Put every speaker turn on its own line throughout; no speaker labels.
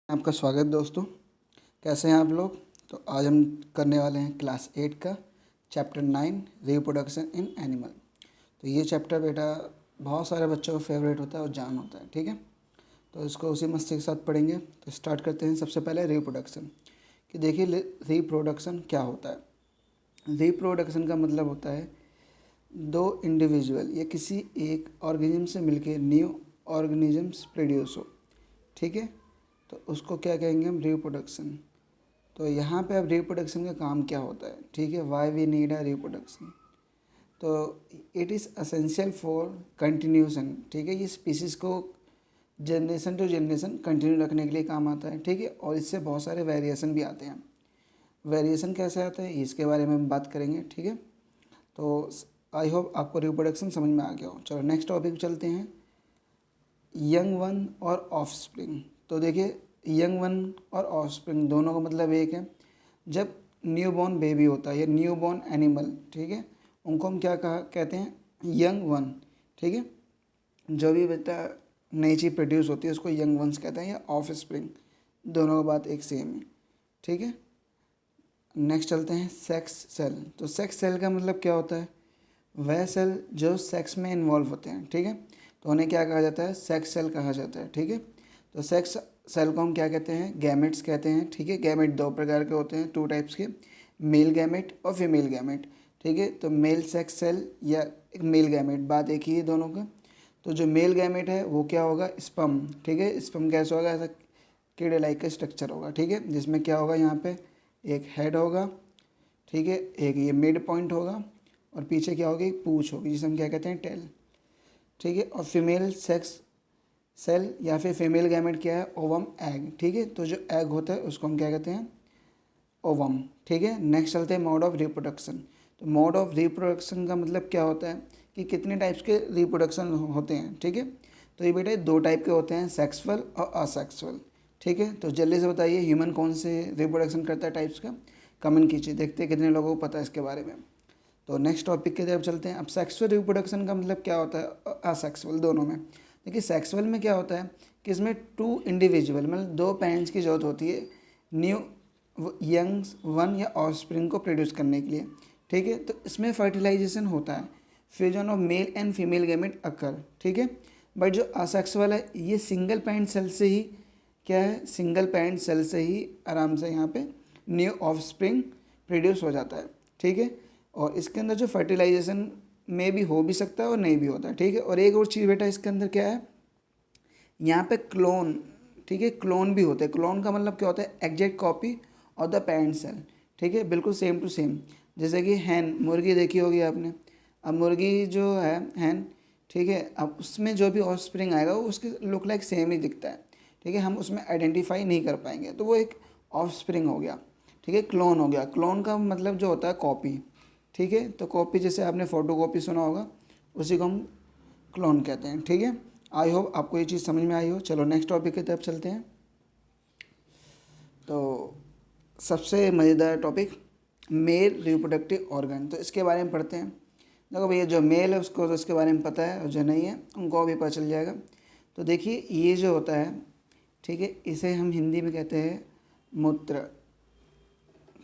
आपका स्वागत दोस्तों। कैसे हैं आप लोग। तो आज हम करने वाले हैं क्लास 8 का चैप्टर 9 रिप्रोडक्शन इन एनिमल। तो ये चैप्टर बेटा बहुत सारे बच्चों का फेवरेट होता है और जान होता है, ठीक है। तो इसको उसी मस्ती के साथ पढ़ेंगे। तो स्टार्ट करते हैं। सबसे पहले रिप्रोडक्शन कि देखिए रिप्रोडक्शन क्या होता है। रिप्रोडक्शन का मतलब होता है दो इंडिविजुअल या किसी एक ऑर्गेनिज्म से मिलकर न्यू ऑर्गेनिजम्स प्रोड्यूस हो, ठीक है। तो उसको क्या कहेंगे हम, रिप्रोडक्शन। तो यहाँ पे अब रिप्रोडक्शन का काम क्या होता है, ठीक है। Why we need a reproduction. तो it is essential for continuation, ठीक है। ये स्पीसीज़ को जनरेशन टू जनरेशन कंटिन्यू रखने के लिए काम आता है, ठीक है। और इससे बहुत सारे वेरिएशन भी आते हैं। वेरिएशन कैसे आता है इसके बारे में हम बात करेंगे, ठीक है। तो आई होप आपको रिप्रोडक्शन समझ में आ गया हो। चलो नेक्स्ट टॉपिक चलते हैं, यंग वन और ऑफस्प्रिंग। तो देखिए यंग वन और ऑफस्प्रिंग दोनों का मतलब एक है। जब न्यू बॉर्न बेबी होता है या न्यू बॉर्न एनिमल, ठीक है, उनको हम क्या कहा कहते हैं, यंग वन, ठीक है। जो भी बेटा नई चीज़ प्रोड्यूस होती है उसको यंग वंस कहते हैं या ऑफ स्प्रिंग। दोनों का बात एक सेम है, ठीक है। नेक्स्ट चलते हैं सेक्स सेल। तो सेक्स सेल का मतलब क्या होता है, वह सेल जो सेक्स में इन्वॉल्व होते हैं, ठीक है। तो उन्हें क्या कहा जाता है, सेक्स सेल कहा जाता है, ठीक है। तो सेक्स सेल को हम क्या कहते हैं, गैमेट्स कहते हैं, ठीक है। गैमेट दो प्रकार के होते हैं, 2 टाइप्स के, मेल गैमेट और फीमेल गैमेट, ठीक है। तो मेल सेक्स सेल या एक मेल गैमेट, बात एक ही है दोनों का। तो जो मेल गैमेट है वो क्या होगा, स्पर्म, ठीक है। स्पर्म कैसा होगा, ऐसा कीड़े लाइक का स्ट्रक्चर होगा, ठीक है। जिसमें क्या होगा, यहाँ पे एक हेड होगा, ठीक है, एक ये मिड पॉइंट होगा और पीछे क्या होगी, एक पूँछ होगी जिसे हम क्या कहते हैं, टेल, ठीक है। और फीमेल सेक्स सेल या फिर फीमेल गैमेट क्या है, ओवम एग, ठीक है। तो जो एग होता है उसको हम क्या कहते हैं, ओवम, ठीक है। नेक्स्ट चलते हैं मोड ऑफ रिप्रोडक्शन। तो मोड ऑफ रिप्रोडक्शन का मतलब क्या होता है कि कितने टाइप्स के रिप्रोडक्शन होते हैं, ठीक है। तो ये बेटे 2 टाइप के होते हैं, सेक्सुअल और असेक्सुअल, ठीक है। तो जल्दी से बताइए ह्यूमन कौन से रिप्रोडक्शन करता है टाइप्स का, कमेंट कीजिए, देखते हैं कितने लोगों को पता है इसके बारे में। तो नेक्स्ट टॉपिक की तरफ चलते हैं। अब सेक्सुअल रिप्रोडक्शन का मतलब क्या होता है, असेक्सुअल, दोनों में। देखिए सेक्सुअल में क्या होता है कि इसमें 2 इंडिविजुअल मतलब 2 पेरेंट्स की ज़रूरत होती है न्यू यंग वन या ऑफस्प्रिंग को प्रोड्यूस करने के लिए, ठीक है। तो इसमें फर्टिलाइजेशन होता है, fusion of male and female gamete occur, ठीक है। बट जो असेक्सुअल है ये सिंगल पेरेंट सेल से ही क्या है, सिंगल पेरेंट सेल से ही आराम से यहाँ पे न्यू ऑफस्प्रिंग प्रोड्यूस हो जाता है, ठीक है। और इसके अंदर जो फर्टिलाइजेशन में भी हो भी सकता है और नहीं भी होता है, ठीक है। और एक और चीज़ बेटा इसके अंदर क्या है, यहाँ पे क्लोन, ठीक है, क्लोन भी होते हैं। क्लोन का मतलब क्या होता है, exact copy of the parent cell, ठीक है, बिल्कुल सेम टू सेम। जैसे कि हैन, मुर्गी देखी होगी आपने। अब मुर्गी जो है हैन, ठीक है, अब उसमें जो भी ऑफस्प्रिंग आएगा वो उसके लुक लाइक सेम ही दिखता है, ठीक है। हम उसमें आइडेंटिफाई नहीं कर पाएंगे, तो वो एक ऑफस्प्रिंग हो गया, ठीक है। क्लोन हो गया, क्लोन का मतलब जो होता है कॉपी, ठीक है। तो कॉपी जैसे आपने फ़ोटो कॉपी सुना होगा, उसी को हम क्लोन कहते हैं, ठीक है। आई होप आपको ये चीज़ समझ में आई हो। चलो नेक्स्ट टॉपिक की तरफ चलते हैं। तो सबसे मज़ेदार टॉपिक, मेल रिप्रोडक्टिव ऑर्गन। तो इसके बारे में पढ़ते हैं। देखो भैया जो मेल है उसको तो इसके बारे में पता है और जो नहीं है उनको भी पता चल जाएगा। तो देखिए ये जो होता है, ठीक है, इसे हम हिंदी में कहते हैं मूत्र,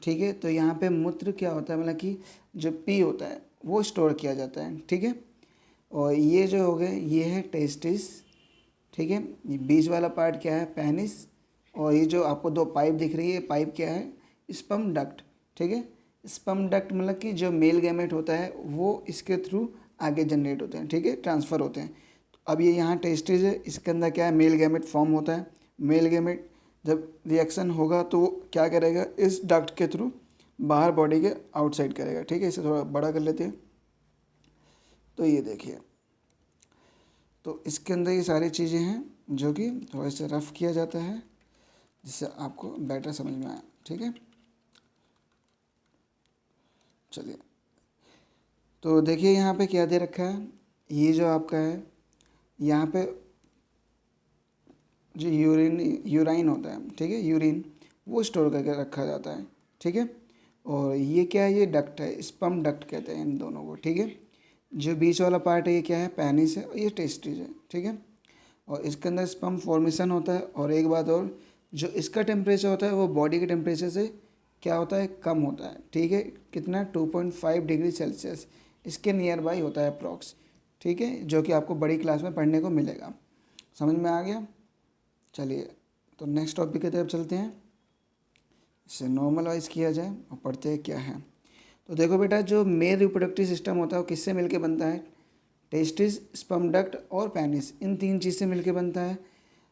ठीक है। तो यहाँ पे मूत्र क्या होता है, मतलब कि जो पी होता है वो स्टोर किया जाता है, ठीक है। और ये जो हो गए ये है टेस्टिस, ठीक है। ये बीच वाला पार्ट क्या है, पेनिस। और ये जो आपको 2 पाइप दिख रही है, पाइप क्या है, स्पर्म डक्ट, ठीक है। स्पर्म डक्ट मतलब कि जो मेल गैमेट होता है वो इसके थ्रू आगे जनरेट होते हैं, ठीक है, ट्रांसफ़र होते हैं। तो अब ये यहाँ टेस्टिस है, इसके अंदर क्या है, मेल गैमेट फॉर्म होता है। मेल गैमेट जब रिएक्शन होगा तो वो क्या करेगा, इस डक्ट के थ्रू बाहर बॉडी के आउटसाइड करेगा, ठीक है। इसे थोड़ा बड़ा कर लेते हैं। तो ये देखिए, तो इसके अंदर ये सारी चीज़ें हैं जो कि थोड़ा सा रफ़ किया जाता है जिससे आपको बेटर समझ में आए, ठीक है। चलिए, तो देखिए यहाँ पे क्या दे रखा है, ये जो आपका है यहाँ पे जो यूराइन होता है, ठीक है, यूरिन वो स्टोर करके रखा जाता है, ठीक है। और ये क्या है, ये डक्ट है, स्पर्म डक्ट कहते हैं इन दोनों को, ठीक है। जो बीच वाला पार्ट है ये क्या है, पेनिस है और ये टेस्टिस है, ठीक है। और इसके अंदर स्पर्म फॉर्मेशन होता है। और एक बात और, जो इसका टेम्परेचर होता है वो बॉडी के टेम्परेचर से क्या होता है, कम होता है, ठीक है। कितना, 2.5 डिग्री सेल्सियस इसके नियर बाई होता है अप्रॉक्स, ठीक है, जो कि आपको बड़ी क्लास में पढ़ने को मिलेगा। समझ में आ गया। चलिए तो नेक्स्ट टॉपिक की तरफ चलते हैं, इसे नॉर्मलाइज किया जाए और पढ़ते हैं क्या है। तो देखो बेटा, जो मेल रिप्रोडक्टिव सिस्टम होता है वो किससे मिलके बनता है, टेस्टिस, स्पर्म डक्ट और पेनिस, इन 3 चीज़ से मिलके बनता है।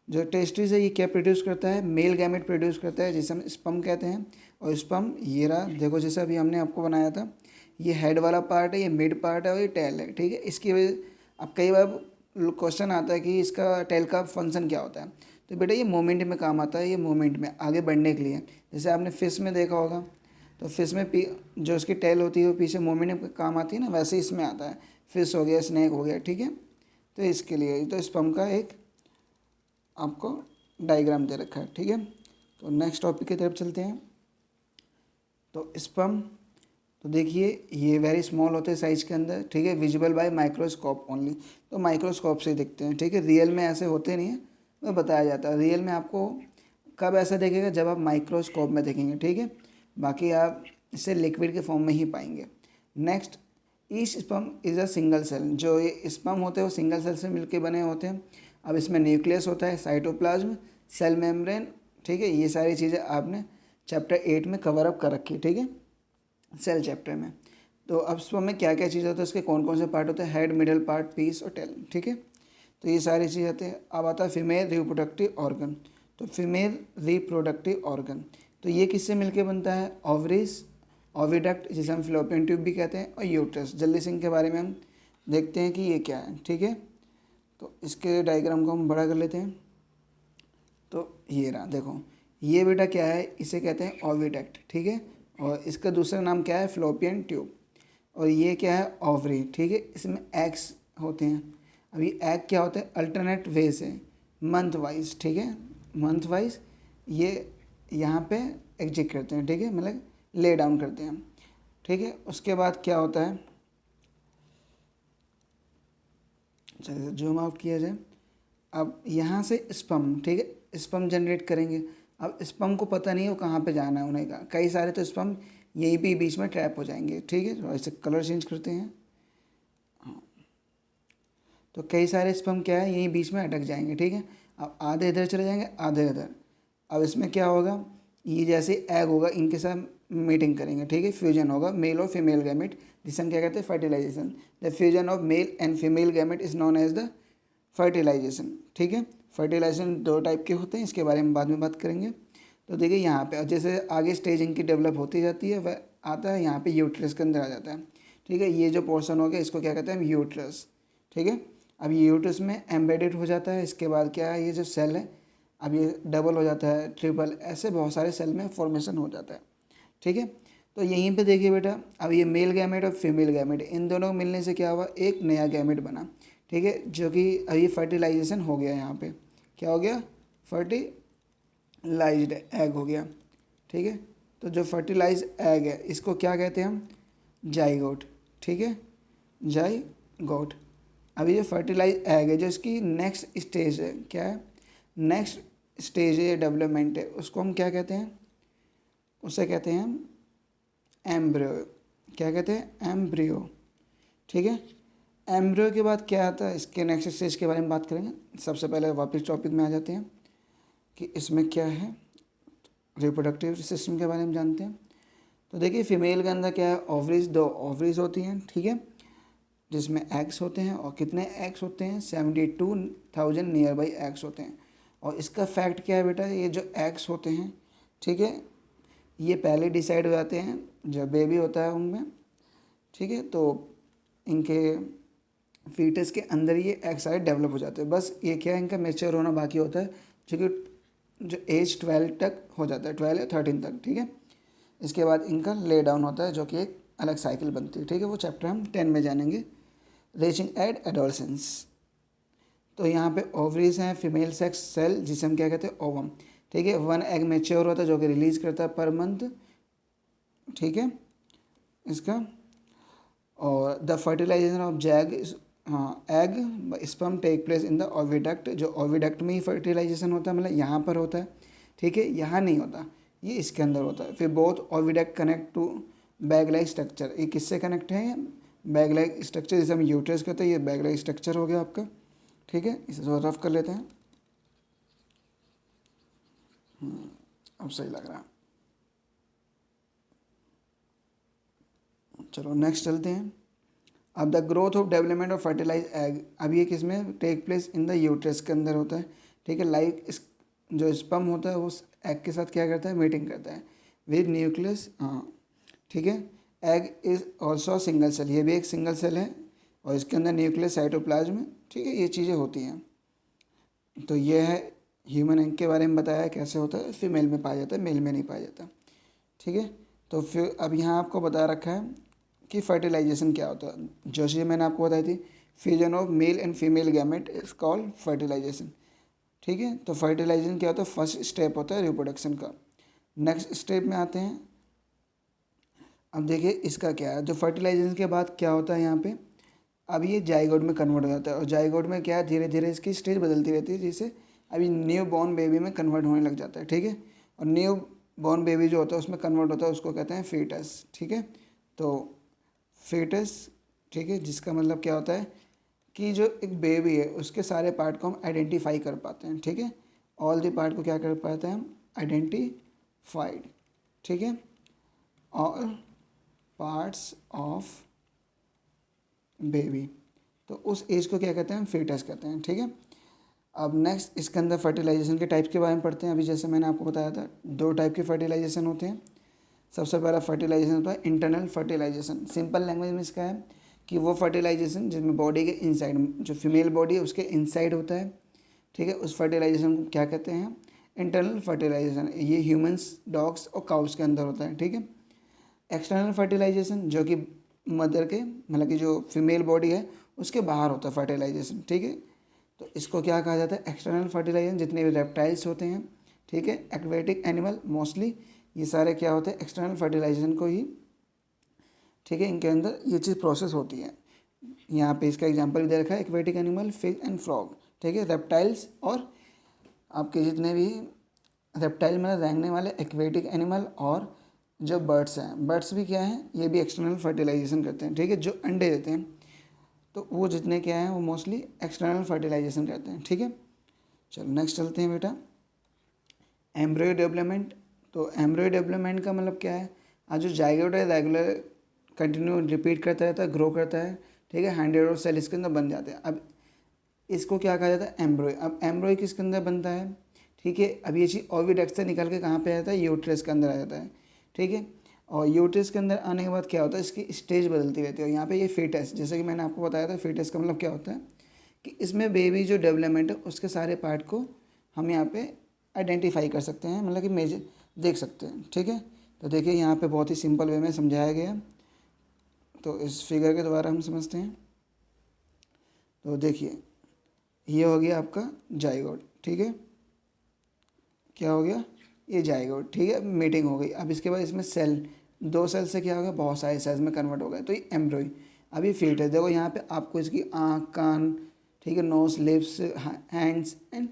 जो टेस्टिस है ये क्या प्रोड्यूस करता है, मेल गैमेट प्रोड्यूस करता है जिसे हम स्पर्म कहते हैं। और स्पर्म ये रहा, देखो जैसा अभी हमने आपको बनाया था, ये हेड वाला पार्ट है, ये मिड पार्ट है और ये टेल है, ठीक है। इसकी वजह अब कई बार क्वेश्चन आता है कि इसका टेल का फंक्शन क्या होता है, तो बेटा ये मोमेंट में काम आता है, ये मोमेंट में आगे बढ़ने के लिए। जैसे आपने फिश में देखा होगा, तो फिश में जो उसकी टेल होती है वो पीछे मोमेंट में काम आती है ना, वैसे इसमें आता है, फिश हो गया, स्नैक हो गया, ठीक है। तो इसके लिए तो स्पर्म का एक आपको डायग्राम दे रखा है, ठीक है। तो नेक्स्ट टॉपिक की तरफ चलते हैं। तो स्पर्म, तो देखिए ये वेरी स्मॉल होते हैं साइज के अंदर, ठीक है, विजिबल बाय माइक्रोस्कोप ओनली, तो माइक्रोस्कोप से दिखते हैं, ठीक है। रियल में ऐसे होते नहीं है, वो बताया जाता है। रियल में आपको कब ऐसा देखेगा, जब आप माइक्रोस्कोप में देखेंगे, ठीक है। बाकी आप इसे लिक्विड के फॉर्म में ही पाएंगे। Next, each sperm is a single cell, जो ये स्पर्म होते हैं वो सिंगल सेल से मिलके बने होते हैं। अब इसमें न्यूक्लियस होता है, साइटोप्लाज्म, सेल मेम्ब्रेन, ठीक है। ये सारी चीज़ें आपने चैप्टर 8 में कवर अप कर रखी है, ठीक है, सेल चैप्टर में। तो अब स्पर्म में क्या क्या चीज़ होता है, उसके कौन कौन से पार्ट होते हैं, हेड, मिडल पार्ट, पीस और टेल, ठीक है। तो ये सारी चीज़ आती है। अब आता है फीमेल रिप्रोडक्टिव ऑर्गन। तो फीमेल रिप्रोडक्टिव ऑर्गन, तो ये किससे मिलके बनता है, ओवरीज, ओविडक्ट जिसे हम फ्लोपियन ट्यूब भी कहते हैं, और यूट्रस। जल्दी से इनके बारे में हम देखते हैं कि ये क्या है, ठीक है। तो इसके डायग्राम को हम बड़ा कर लेते हैं। तो ये रहा, देखो ये बेटा क्या है, इसे कहते हैं ओविडक्ट, ठीक है। और इसका दूसरा नाम क्या है, फ्लोपियन ट्यूब। और ये क्या है, ओवरी, ठीक है। इसमें एग्स होते हैं। अभी एग क्या होता है, अल्टरनेट वे से मंथ वाइज, ठीक है, मंथ वाइज ये यहाँ पे एग्जिट करते हैं, ठीक है, मतलब ले डाउन करते हैं, ठीक है। उसके बाद क्या होता है, चलिए जूम आउट किया जाए। अब यहाँ से स्पर्म, ठीक है, स्पर्म जनरेट करेंगे। अब स्पर्म को पता नहीं है वो कहाँ पे जाना है उन्हें का, कई सारे तो स्पर्म यहीं पे बीच में ट्रैप हो जाएंगे, ठीक है। तो ऐसे कलर चेंज करते हैं, तो कई सारे स्पर्म क्या है, यहीं बीच में अटक जाएंगे, ठीक है। अब आधे इधर चले जाएंगे, आधे इधर। अब इसमें क्या होगा, ये जैसे एग होगा इनके साथ मीटिंग करेंगे, ठीक है, फ्यूजन होगा मेल और फीमेल गैमेट, जिसे हम क्या कहते हैं, fertilisation. The fusion of male and female gamete is known as the fertilisation, ठीक है। फर्टिलाइजेशन 2 टाइप के होते हैं, इसके बारे में बाद में बात करेंगे। तो देखिए यहाँ पे जैसे आगे स्टेज इनकी डेवलप होती जाती है, वह आता है यहाँ पे यूट्रस के अंदर आ जाता है, ठीक है। ये जो पोर्शन हो गया इसको क्या कहते हैं, यूट्रस, ठीक है। अब ये यूट्रस में एम्बेडेड हो जाता है। इसके बाद क्या है, ये जो सेल है अब ये डबल हो जाता है, ट्रिपल, ऐसे बहुत सारे सेल में फॉर्मेशन हो जाता है, ठीक है। तो यहीं पे देखिए बेटा, अब ये मेल गैमेट और फीमेल गैमेट, इन दोनों मिलने से क्या हुआ, एक नया गैमेट बना, ठीक है, जो कि अभी फर्टिलाइजेशन हो गया। यहाँ पे क्या हो गया, फर्टिलाइज्ड एग हो गया, ठीक है। तो जो फर्टिलाइज एग है इसको क्या कहते हैं हम, जाइगोट, ठीक है, जाइगोट। अभी जो फर्टिलाइज एग है, जो इसकी नेक्स्ट स्टेज है, क्या है, नेक्स्ट स्टेज है, डेवलपमेंट है, उसको हम क्या कहते हैं, उसे कहते हैं हम एम्ब्रियो। क्या कहते हैं, एम्ब्रियो, ठीक है। एम्ब्रियो के बाद क्या आता है, इसके नेक्स्ट स्टेज के बारे में बात करेंगे। सबसे पहले वापस टॉपिक में आ जाते हैं कि इसमें क्या है, रिप्रोडक्टिव सिस्टम के बारे में जानते हैं। तो देखिए फीमेल के अंदर क्या है, ओवरीज, 2 ओवरीज होती हैं, ठीक है, जिसमें एग्स होते हैं। और कितने एग्स होते हैं, 72,000 नियर बाई एग्स होते हैं। और इसका फैक्ट क्या है बेटा, ये जो एग्स होते हैं, ठीक है, ये पहले डिसाइड हो जाते हैं जब बेबी होता है उनमें, ठीक है। तो इनके फीटस के अंदर ये एग सारे डेवलप हो जाते हैं। बस ये क्या है, इनका मैच्योर होना बाकी होता है, जो कि जो एज 12 तक हो जाता है, 12 या 13 तक, ठीक है। इसके बाद इनका ले डाउन होता है, जो कि एक अलग साइकिल बनती है, ठीक है। वो चैप्टर हम 10 में जानेंगे, रीचिंग एट एडोलसेंस। तो यहाँ पे ओवरीज हैं, फीमेल सेक्स सेल जिसे हम क्या कहते हैं, ओवम, ठीक है। 1 एग मैच्योर होता है जो कि रिलीज करता है पर मंथ, ठीक है, इसका। और द फर्टिलाइजेशन ऑफ जैग, हाँ, egg sperm take place in the oviduct, जो ओविडक्ट में ही फर्टिलाइजेशन होता है, मतलब यहाँ पर होता है, ठीक है, यहाँ नहीं होता, ये इसके अंदर होता है। फिर both oviduct connect to bag like structure, ये किससे कनेक्ट है? बैग लाइक स्ट्रक्चर, जैसे हम यूट्रस कहते हैं, ये बैग लाइक स्ट्रक्चर हो गया आपका। ठीक है, इसे थोड़ा रफ कर लेते हैं। अब सही लग रहा है। चलो नेक्स्ट चलते हैं। अब the growth of development of fertilise egg, अब ये किस में take place? In the uterus के अंदर होता है। ठीक है, लाइक इस जो स्पर्म होता है वो एग के साथ क्या करता है? मीटिंग करता है विद न्यूक्लियस। हाँ ठीक है, egg is also single cell, ये भी एक सिंगल सेल है और इसके अंदर न्यूक्लियस साइटोप्लाज्म। ठीक है, ये चीज़ें होती हैं। तो ये है ह्यूमन एग के बारे में बताया कैसे होता है, फीमेल में पाया जाता है, मेल में नहीं पाया जाता। ठीक है, तो फिर अब यहाँ आपको बता रखा है कि फर्टिलाइजेशन क्या होता है। जो चीज़ मैंने आपको बताई थी, fusion of male and female gamete is called fertilisation. ठीक है, तो फर्टिलाइजेशन क्या होता है? फर्स्ट स्टेप होता है रिप्रोडक्शन का। नेक्स्ट स्टेप में आते हैं। अब देखिए इसका क्या है, जो फर्टिलाइजेशन के बाद क्या होता है यहाँ पे, अब ये जाइगोट में कन्वर्ट हो जाता है और जाइगोट में क्या है, धीरे धीरे इसकी स्टेज बदलती रहती है, जिससे अभी न्यू बॉर्न बेबी में कन्वर्ट होने लग जाता है। ठीक है, और न्यू बॉर्न बेबी जो होता है उसमें कन्वर्ट होता है, उसको कहते हैं फीटस। ठीक है, तो फीटस, ठीक है, जिसका मतलब क्या होता है कि जो एक बेबी है उसके सारे पार्ट को हम आइडेंटिफाई कर पाते हैं। ठीक है, ऑल द पार्ट को क्या कर पाते हैं हम? आइडेंटिफाइड। ठीक है, ऑल पार्ट्स ऑफ बेबी, तो उस एज को क्या कहते हैं? हम फीटस कहते हैं। ठीक है, अब नेक्स्ट इसके अंदर फर्टिलाइजेशन के टाइप्स के बारे में पढ़ते हैं। अभी जैसे मैंने आपको बताया था, दो टाइप के फर्टिलाइजेशन होते हैं। सबसे पहला फर्टिलाइजेशन होता है इंटरनल फर्टिलाइजेशन। सिंपल लैंग्वेज में इसका है कि वो फर्टिलाइजेशन जिसमें बॉडी के इनसाइड, जो फीमेल बॉडी है उसके इनसाइड होता है। ठीक है, उस फर्टिलाइजेशन को क्या कहते हैं? Internal fertilisation. ये ह्यूमंस, डॉग्स और काउस के अंदर होता है। ठीक है, एक्सटर्नल फर्टिलाइजेशन जो कि मदर के, मतलब कि जो फीमेल बॉडी है उसके बाहर होता है फर्टिलाइजेशन। ठीक है, तो इसको क्या कहा जाता है? External fertilisation. जितने भी रेप्टाइल्स होते हैं, ठीक है, एक्वेटिक एनिमल मोस्टली, ये सारे क्या होते हैं? एक्सटर्नल फर्टिलाइजेशन को ही, ठीक है, इनके अंदर ये चीज़ प्रोसेस होती है। यहाँ पे इसका एग्जांपल भी दे रखा है, aquatic animal, fish and frog. ठीक है, रेप्टाइल्स और आपके जितने भी रेप्टाइल में रेंगने वाले एक्वेटिक एनिमल, और जो बर्ड्स हैं, बर्ड्स भी क्या हैं? ये भी एक्सटर्नल फर्टिलाइजेशन करते हैं। ठीक है, जो अंडे देते हैं तो वो जितने क्या हैं वो मोस्टली एक्सटर्नल फर्टिलाइजेशन करते हैं। ठीक है, चलो नेक्स्ट चलते हैं बेटा, एम्ब्रियो डेवलपमेंट। तो एम्ब्रियो डेवलपमेंट का मतलब क्या है? आज जो जाइगोट है रेगुलर कंटिन्यू रिपीट करता रहता है, ग्रो करता है। ठीक है, 100 और सेल इसके अंदर बन जाते हैं। अब इसको क्या कहा जाता है? एम्ब्रियो। अब एम्ब्रियो किसके अंदर बनता है? ठीक है, अब ये चीज़ ओविडक्ट से निकल के कहाँ पे आ जाता है? यूट्रस के अंदर आ जाता है। ठीक है, और यूट्रस के अंदर आने के बाद क्या होता है? इसकी स्टेज बदलती रहती है। और यहाँ पे ये फीटस, जैसे कि मैंने आपको बताया था, फीटस का मतलब क्या होता है कि इसमें बेबी जो डेवलपमेंट है उसके सारे पार्ट को हम यहाँ पे आइडेंटिफाई कर सकते हैं, मतलब कि मेजर देख सकते हैं। ठीक है, तो देखिए यहाँ पे बहुत ही सिंपल वे में समझाया गया, तो इस फिगर के द्वारा हम समझते हैं। तो देखिए ये हो गया आपका जाइगोट। ठीक है, क्या हो गया? ये जाइगोट। ठीक है, मीटिंग हो गई। अब इसके बाद इसमें सेल, दो सेल से क्या हो गया? बहुत सारे सेल्स में कन्वर्ट हो गए, तो ये एम्ब्रियो। अभी फीटस, देखो यहाँ पे आपको इसकी आँख, कान, ठीक है, nose, lips, hands and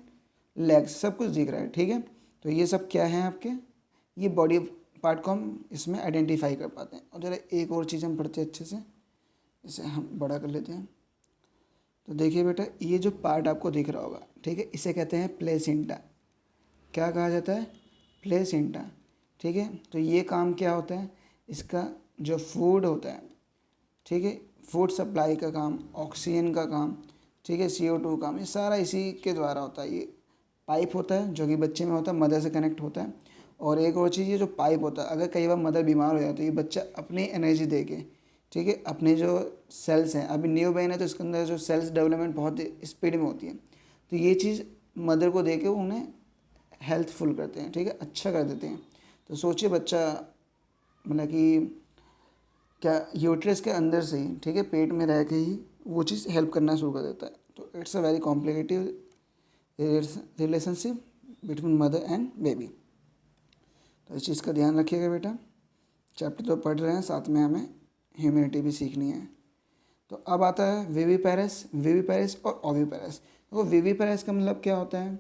legs सब कुछ दिख रहा है। ठीक है, तो ये सब क्या है आपके? ये बॉडी पार्ट को हम इसमें आइडेंटिफाई कर पाते हैं। और जरा एक और चीज़ हम पढ़ते हैं अच्छे से, इसे हम बड़ा कर लेते हैं। तो देखिए बेटा, ये जो पार्ट आपको दिख रहा होगा, ठीक है, इसे कहते हैं प्लेसेंटा। क्या कहा जाता है? प्लेसेंटा। ठीक है, तो ये काम क्या होता है इसका? जो फूड होता है, ठीक है, फूड सप्लाई का काम, ऑक्सीजन का काम, ठीक है, CO2 काम, ये सारा इसी के द्वारा होता है। ये पाइप होता है जो कि बच्चे में होता है, मदर से कनेक्ट होता है। और एक और चीज़, ये जो पाइप होता है, अगर कई बार मदर बीमार हो जाती है, ये बच्चा अपनी एनर्जी दे के, ठीक है, अपने जो सेल्स हैं, अभी न्यू बॉर्न है तो इसके अंदर जो सेल्स डेवलपमेंट बहुत स्पीड में होती है, तो ये चीज़ मदर को दे के उन्हें हेल्थफुल करते हैं। ठीक है, अच्छा कर देते हैं। तो सोचिए बच्चा, मतलब कि क्या यूट्रस के अंदर से ही, ठीक है, पेट में रह के ही वो चीज़ हेल्प करना शुरू कर देता है। तो it's a very complicated relationship between mother and baby. तो इस चीज़ का ध्यान रखिएगा बेटा। चैप्टर तो पढ़ रहे हैं, साथ में हमें ह्यूमैनिटी भी सीखनी है। तो अब आता है विविपेरस और ओविपेरस। तो विविपेरस का मतलब क्या होता है?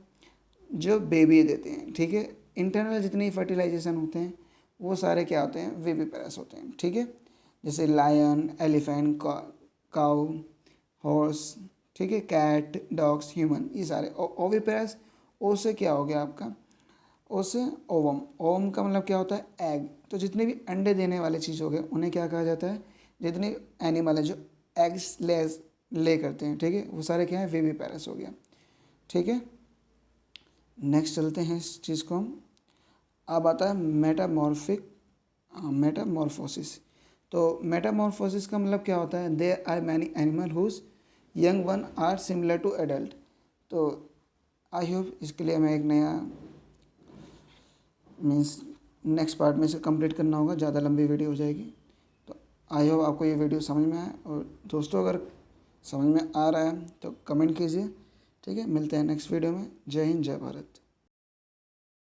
जो बेबी देते हैं, ठीक है, इंटरनल जितने फर्टिलाइजेशन होते हैं वो सारे क्या होते हैं, विविपेरस होते हैं, ठीक है। जैसे लायन, एलिफेंट, काऊ, हॉर्स, ठीक है, कैट, डॉग्स, ह्यूमन, ये सारे। ओविपेरस, ओ से क्या हो गया आपका, ओ से ओवम। ओवम का मतलब क्या होता है, एग। तो जितने भी अंडे देने वाले चीज़ हो गए उन्हें क्या कहा जाता है, जितने एनिमल है जो एग्स ले करते हैं, ठीक है, वो सारे क्या है, विविपेरस हो गया, ठीक है। नेक्स्ट चलते हैं इस चीज़ को हम। अब आता है मेटामॉर्फोसिस। तो मेटामॉर्फोसिस का मतलब क्या होता है, there are many animal whose young one are similar to adult. तो आई होप इसके लिए हमें एक नया मीन्स नेक्स्ट पार्ट में से कंप्लीट करना होगा, ज़्यादा लंबी वीडियो हो जाएगी। तो आई होप आपको ये वीडियो समझ में आए, और दोस्तों अगर समझ में आ रहा है तो कमेंट कीजिए, ठीक है। मिलते हैं नेक्स्ट वीडियो में। जय हिंद, जय भारत।